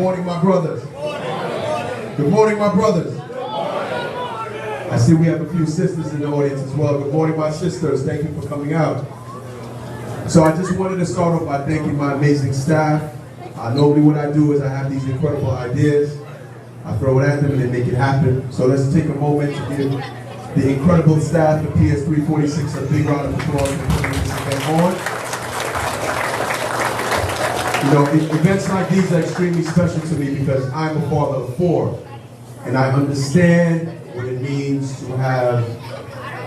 morning, my brothers. Good morning, my brothers. I see we have a few sisters in the audience as well. Good morning, my sisters. Thank you for coming out. So I just wanted to start off by thanking my amazing staff. Normally what I do is I have these incredible ideas. I throw it at them and they make it happen. So let's take a moment to give the incredible staff at PS 346 a big round of applause for putting this event on. You know, events like these are extremely special to me because I'm a father of 4, and I understand what it means to have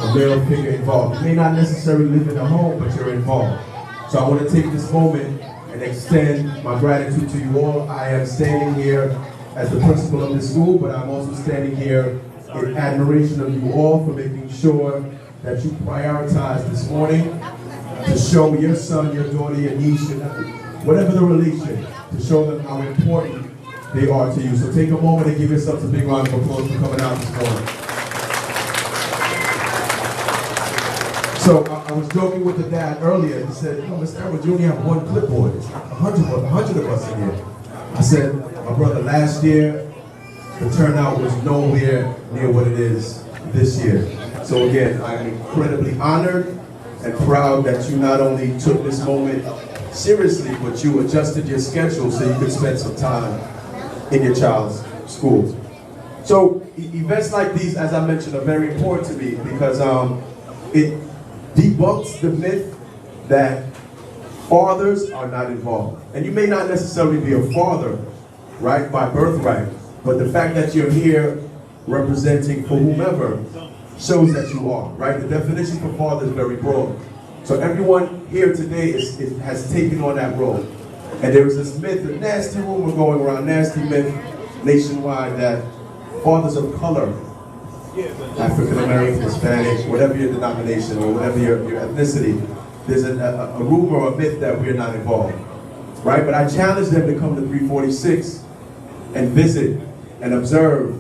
a male figure involved. You may not necessarily live in a home, but you're involved. So I want to take this moment and extend my gratitude to you all. I am standing here as the principal of this school, but I'm also standing here in admiration of you all for making sure that you prioritize this morning to show your son, your daughter, your niece, your nephew, whatever the relation, to show them how important they are to you. So take a moment and give yourselves a big round of applause for coming out this morning. So I was joking with the dad earlier. He said, "No, Mr. Edwards, you only have one clipboard. It's 100 of us in here." I said, "My brother, last year, the turnout was nowhere near what it is this year." So again, I'm incredibly honored and proud that you not only took this moment seriously, but you adjusted your schedule so you could spend some time in your child's school. So events like these, as I mentioned, are very important to me because it debunks the myth that fathers are not involved. And you may not necessarily be a father, right, by birthright, but the fact that you're here representing for whomever shows that you are, right? The definition for father is very broad. So everyone here today has taken on that role. And there is this myth, a nasty rumor going around, nasty myth nationwide that fathers of color, African American, Hispanic, whatever your denomination or whatever your ethnicity, there's a rumor or a myth that we're not involved, right? But I challenge them to come to 346 and visit and observe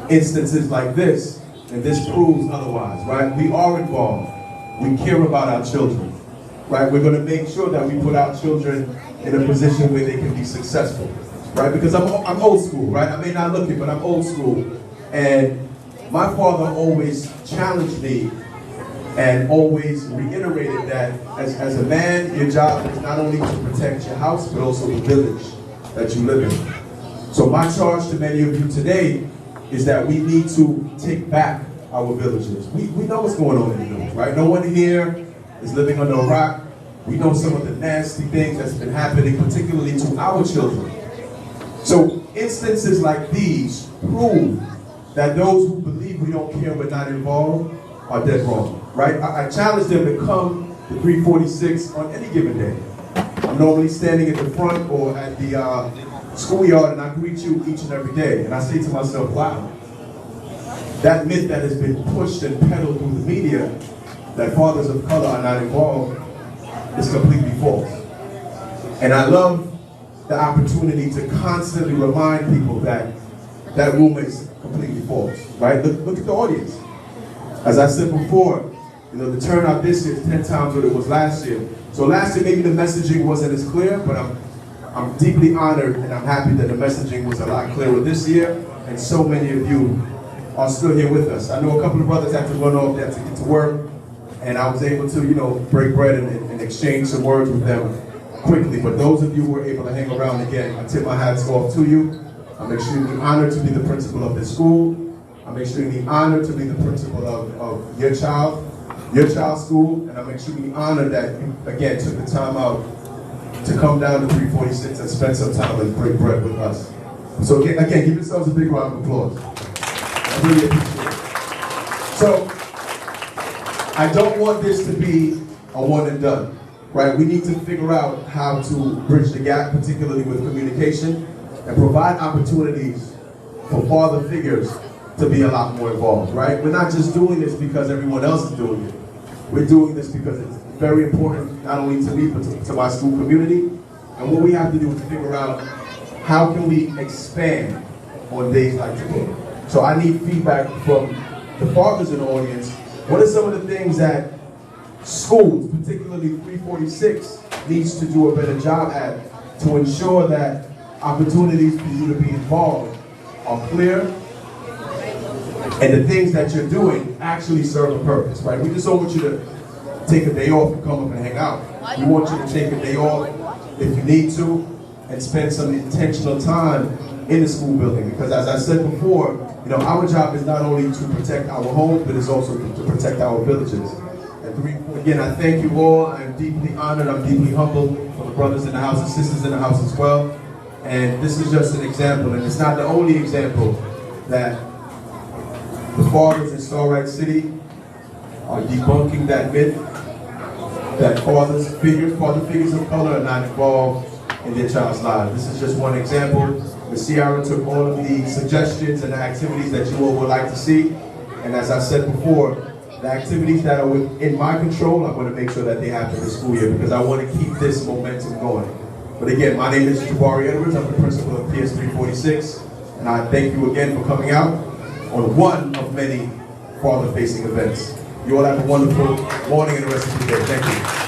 instances like this, and this proves otherwise, right? We are involved. We care about our children, right? We're going to make sure that we put our children in a position where they can be successful, right? Because I'm old school, right? I may not look it, but I'm old school. And my father always challenged me and always reiterated that as a man, your job is not only to protect your house, but also the village that you live in. So my charge to many of you today is that we need to take back our villages. We know what's going on in the village, right? No one here is living under a rock. We know some of the nasty things that's been happening, particularly to our children. So instances like these prove that those who believe we don't care, we're not involved, are dead wrong, right? I challenge them to come to 346 on any given day. I'm normally standing at the front or at the schoolyard, and I greet you each and every day. And I say to myself, wow, that myth that has been pushed and peddled through the media, that fathers of color are not involved, is completely false. And I love the opportunity to constantly remind people that that rumor is completely false, right? Look at the audience. As I said before, you know, the turnout this year is 10 times what it was last year. So last year maybe the messaging wasn't as clear, but I'm deeply honored and I'm happy that the messaging was a lot clearer this year, and so many of you are still here with us. I know a couple of brothers had to run off, they had to get to work, and I was able to, you know, break bread and exchange some words with them quickly. But those of you who were able to hang around again, I tip my hats off to you. I'm extremely honored to be the principal of this school. I'm extremely honored to be the principal of your child's school, and I'm extremely honored that you, again, took the time out to come down to 346 and spend some time and break bread with us. So again, give yourselves a big round of applause. I really appreciate it. So, I don't want this to be a one and done, right? We need to figure out how to bridge the gap, particularly with communication, and provide opportunities for father figures to be a lot more involved, right? We're not just doing this because everyone else is doing it. We're doing this because it's very important, not only to me, but to my school community. And what we have to do is figure out how can we expand on days like today. So I need feedback from the fathers in the audience. What are some of the things that schools, particularly 346, needs to do a better job at to ensure that opportunities for you to be involved are clear, and the things that you're doing actually serve a purpose, right? We just don't want you to take a day off and come up and hang out. We want you to take a day off if you need to and spend some intentional time in the school building, because as I said before, you know, our job is not only to protect our homes, but it's also to protect our villages. And again, I thank you all. I'm deeply honored, I'm deeply humbled for the brothers in the house and sisters in the house as well. And this is just an example, and it's not the only example that the fathers in Starlight City are debunking that myth that father figures of color are not involved in their child's lives. This is just one example. Ms. Ciara took all of the suggestions and the activities that you all would like to see, and as I said before, the activities that are within my control, I'm going to make sure that they happen this school year, because I want to keep this momentum going. But again, my name is Jabari Edwards. I'm the principal of PS 346, and I thank you again for coming out on one of many father-facing events. You all have a wonderful morning and the rest of the day. Thank you.